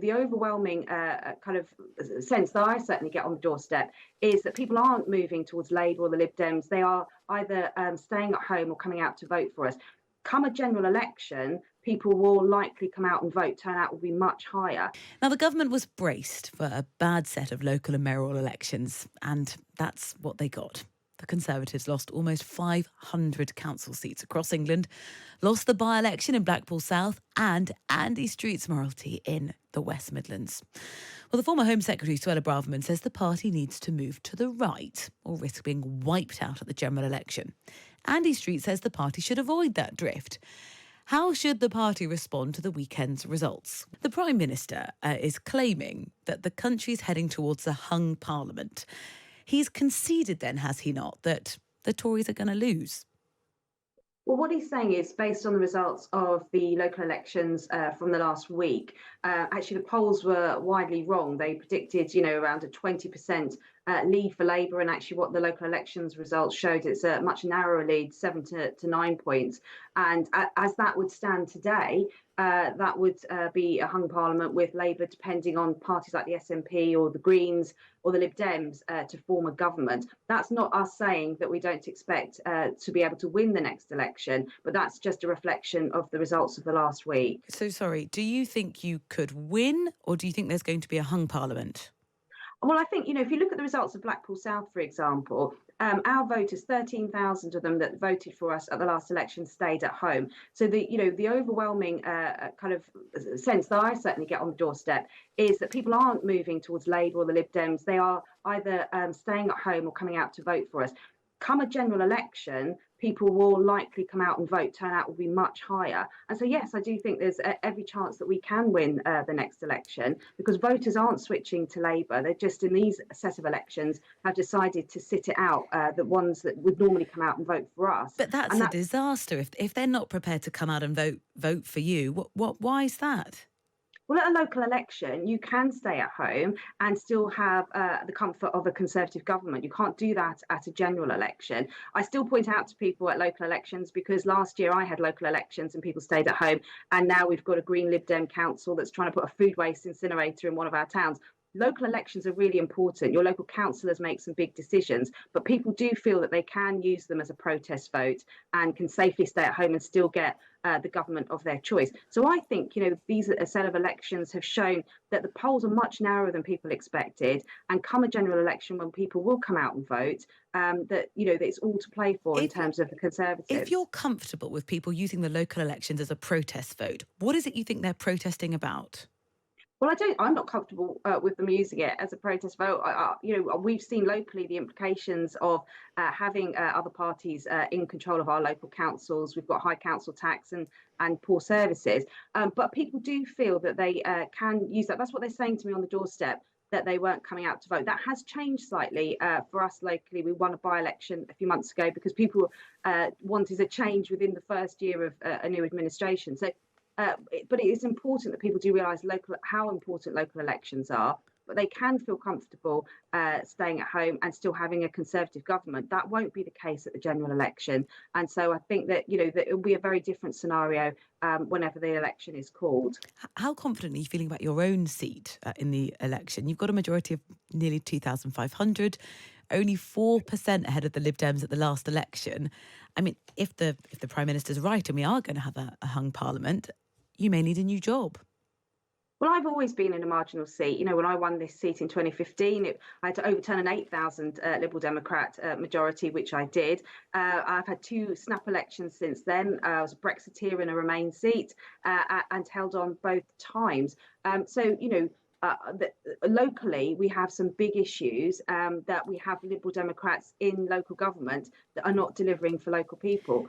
the overwhelming kind of sense that I certainly get on the doorstep is that people aren't moving towards Labour or the Lib Dems. They are either staying at home or coming out to vote for us. Come a general election, people will likely come out and vote. Turnout will be much higher. Now, the government was braced for a bad set of local and mayoral elections, and that's what they got. The Conservatives lost almost 500 council seats across England, lost the by-election in Blackpool South and Andy Street's mayoralty in the West Midlands. Well, the former Home Secretary, Suella Braverman, says the party needs to move to the right or risk being wiped out at the general election. Andy Street says the party should avoid that drift. How should the party respond to the weekend's results? The Prime Minister is claiming that the country's heading towards a hung parliament. He's conceded then, has he not, that the Tories are going to lose? Well, what he's saying is, based on the results of the local elections from the last week, actually the polls were widely wrong. They predicted, around a 20% lead for Labour, and actually what the local elections results showed, it's a much narrower lead, 7 to 9 points. And as that would stand today, that would be a hung parliament with Labour depending on parties like the SNP or the Greens or the Lib Dems to form a government. That's not us saying that we don't expect to be able to win the next election, but that's just a reflection of the results of the last week. So, sorry, do you think you could win, or do you think there's going to be a hung parliament? Well, I think, if you look at the results of Blackpool South, for example, our voters, 13,000 of them that voted for us at the last election stayed at home. So the overwhelming kind of sense that I certainly get on the doorstep is that people aren't moving towards Labour or the Lib Dems. They are either staying at home or coming out to vote for us. Come a general election, people will likely come out and vote. Turnout will be much higher. And so, yes, I do think there's every chance that we can win the next election, because voters aren't switching to Labour. They're just, in these set of elections, have decided to sit it out, the ones that would normally come out and vote for us. But that's a disaster if they're not prepared to come out and vote for you. Why is that? Well, at a local election, you can stay at home and still have the comfort of a Conservative government. You can't do that at a general election. I still point out to people at local elections, because last year I had local elections and people stayed at home, and now we've got a Green Lib Dem council that's trying to put a food waste incinerator in one of our towns. Local elections are really important. Your local councillors make some big decisions, but people do feel that they can use them as a protest vote and can safely stay at home and still get the government of their choice. So I think, these a set of elections have shown that the polls are much narrower than people expected, and come a general election when people will come out and vote, that it's all to play for in terms of the Conservatives. If you're comfortable with people using the local elections as a protest vote, what is it you think they're protesting about? Well, I'm not comfortable with them using it as a protest vote. We've seen locally the implications of having other parties in control of our local councils. We've got high council tax and poor services. But people do feel that they can use that. That's what they're saying to me on the doorstep, that they weren't coming out to vote. That has changed slightly for us locally. We won a by-election a few months ago because people wanted a change within the first year of a new administration. So. But it is important that people do realise how important local elections are, but they can feel comfortable staying at home and still having a Conservative government. That won't be the case at the general election. And so I think that, that it will be a very different scenario whenever the election is called. How confident are you feeling about your own seat in the election? You've got a majority of nearly 2,500. Only 4% ahead of the Lib Dems at the last election. I mean, if the Prime Minister's right and we are going to have a hung parliament, you may need a new job. Well, I've always been in a marginal seat. When I won this seat in 2015, I had to overturn an 8,000 Liberal Democrat majority, which I did. I've had 2 snap elections since then. I was a Brexiteer in a Remain seat and held on both times. Locally, we have some big issues that we have Liberal Democrats in local government that are not delivering for local people.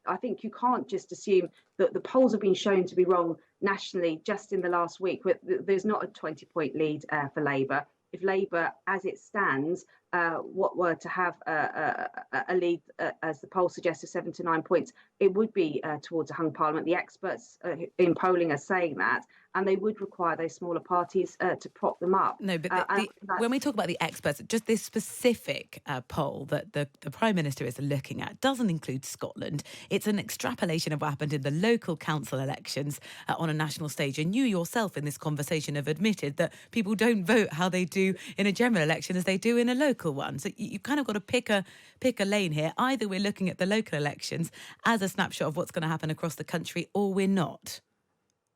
I think you can't just assume that the polls have been shown to be wrong nationally just in the last week. There's not a 20-point lead for Labour. If Labour, as it stands, what were to have a lead, as the poll suggests, of 7 to 9 points, it would be towards a hung parliament. The experts in polling are saying that, and they would require those smaller parties to prop them up. No, but And when we talk about the experts, just this specific poll that the Prime Minister is looking at doesn't include Scotland. It's an extrapolation of what happened in the local council elections on a national stage. And you yourself in this conversation have admitted that people don't vote how they do in a general election as they do in a local one. So you kind of got to pick a lane here. Either we're looking at the local elections as a snapshot of what's going to happen across the country, or we're not.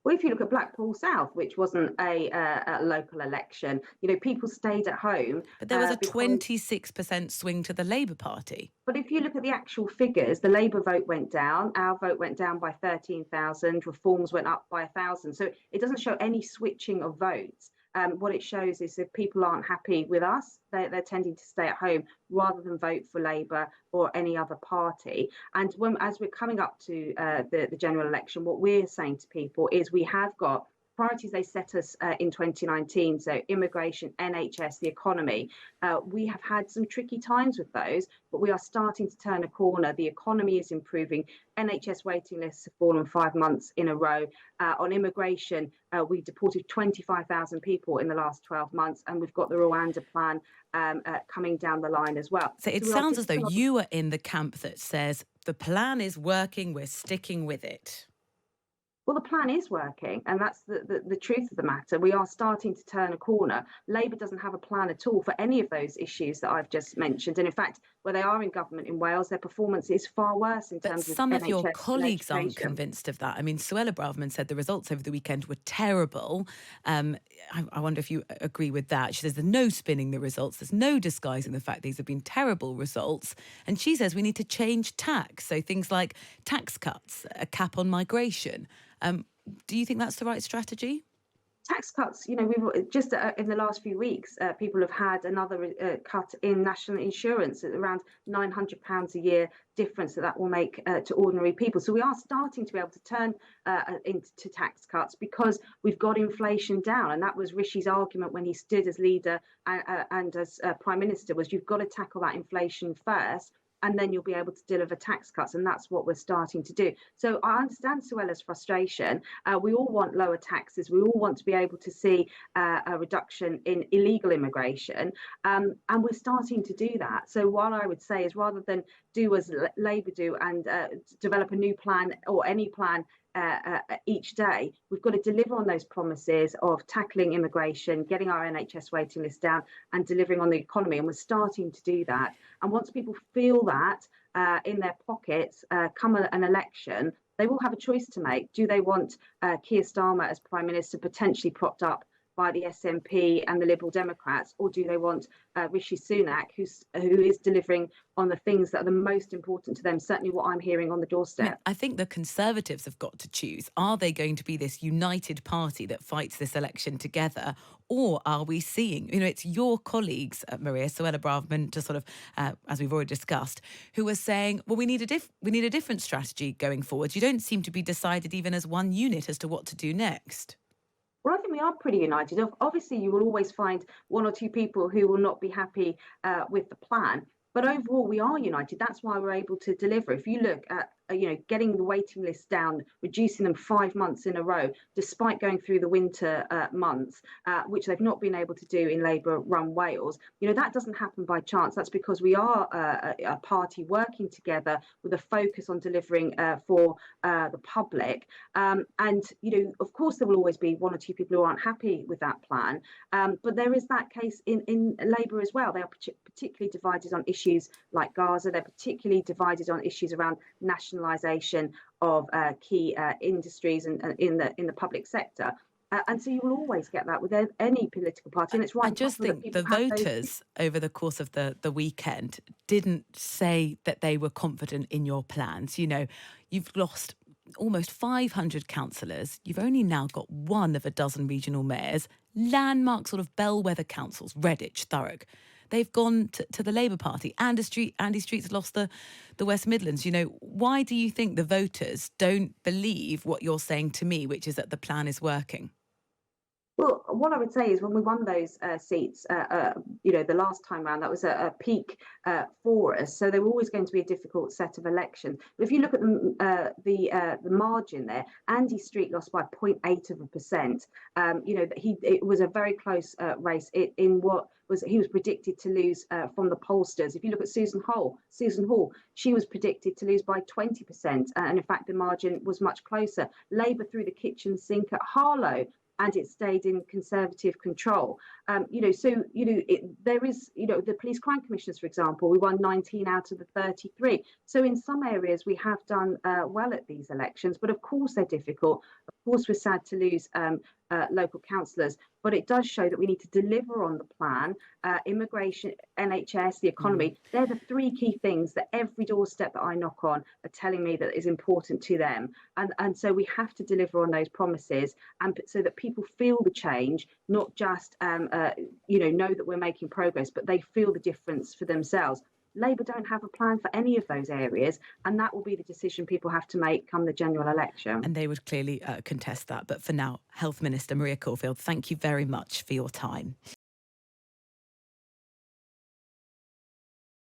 Well, if you look at Blackpool South, which wasn't a local election, people stayed at home But there was a because. 26% swing to the Labour Party. But if you look at the actual figures, the Labour vote went down, our vote went down by 13,000, Reforms went up by 1,000. So it doesn't show any switching of votes. What it shows is if people aren't happy with us, they're tending to stay at home rather than vote for Labour or any other party. And as we're coming up to the general election, what we're saying to people is we have got priorities they set us in 2019, so immigration, NHS, the economy. We have had some tricky times with those, but we are starting to turn a corner. The economy is improving. NHS waiting lists have fallen 5 months in a row. On immigration, we deported 25,000 people in the last 12 months, and we've got the Rwanda plan coming down the line as well. So it sounds as though you are in the camp that says the plan is working, we're sticking with it. Well, the plan is working, and that's the truth of the matter. We are starting to turn a corner. Labour doesn't have a plan at all for any of those issues that I've just mentioned. And in fact, where they are in government in Wales, their performance is far worse in terms of some of NHS your colleagues and aren't convinced of that. I mean, Suella Braverman said the results over the weekend were terrible. I wonder if you agree with that. She says there's no spinning the results. There's no disguising the fact these have been terrible results. And she says we need to change tax. So things like tax cuts, a cap on migration. Do you think that's the right strategy? Tax cuts, we've just in the last few weeks, people have had another cut in national insurance at around £900 a year difference that will make to ordinary people. So we are starting to be able to turn into tax cuts because we've got inflation down. And that was Rishi's argument when he stood as leader and as Prime Minister, was you've got to tackle that inflation first, and then you'll be able to deliver tax cuts. And that's what we're starting to do. So I understand Suella's frustration. We all want lower taxes. We all want to be able to see a reduction in illegal immigration. And we're starting to do that. So what I would say is rather than do as Labour do and develop a new plan or any plan each day, we've got to deliver on those promises of tackling immigration, getting our NHS waiting list down, and delivering on the economy. And we're starting to do that. And once people feel that in their pockets, come an election, they will have a choice to make. Do they want Keir Starmer as Prime Minister, potentially propped up by the SNP and the Liberal Democrats, or do they want Rishi Sunak, who is delivering on the things that are the most important to them, certainly what I'm hearing on the doorstep? I think the Conservatives have got to choose. Are they going to be this united party that fights this election together, or are we seeing, it's your colleagues, Maria, Suella Braverman, to sort of, as we've already discussed, who are saying, well, we need a different strategy going forward. You don't seem to be decided even as one unit as to what to do next. Well, I think we are pretty united. Obviously, you will always find one or two people who will not be happy with the plan. But overall, we are united. That's why we're able to deliver. If you look at, getting the waiting list down, reducing them 5 months in a row, despite going through the winter months, which they've not been able to do in Labour-run Wales, that doesn't happen by chance. That's because we are a party working together with a focus on delivering for the public. And, of course, there will always be one or two people who aren't happy with that plan. But there is that case in Labour as well. They are particularly divided on issues like Gaza. They're particularly divided on issues around nationalisation of key industries and in the public sector. And so you will always get that with any political party. And it's right. I just think the voters over the course of the weekend didn't say that they were confident in your plans. You've lost almost 500 councillors. You've only now got one of a dozen regional mayors, landmark sort of bellwether councils, Redditch, Thurrock. They've gone to the Labour Party. Andy Street's lost the West Midlands. Why do you think the voters don't believe what you're saying to me, which is that the plan is working? Well, what I would say is when we won those seats, the last time round, that was a peak for us. So they were always going to be a difficult set of elections. But if you look at the margin there, Andy Street lost by 0.8%. It was a very close race in what was he was predicted to lose from the pollsters. If you look at Susan Hall, she was predicted to lose by 20%, and in fact the margin was much closer. Labour threw the kitchen sink at Harlow, and it stayed in Conservative control. There is, the police crime commissioners, for example, we won 19 out of the 33. So in some areas we have done well at these elections, but of course they're difficult. Of course we're sad to lose local councillors, but it does show that we need to deliver on the plan. Immigration, NHS, the economy, they're the three key things that every doorstep that I knock on are telling me that is important to them. And so we have to deliver on those promises, and so that people feel the change, not just know that we're making progress, but they feel the difference for themselves. Labour don't have a plan for any of those areas, and that will be the decision people have to make come the general election. And they would clearly contest that. But for now, Health Minister Maria Caulfield, thank you very much for your time.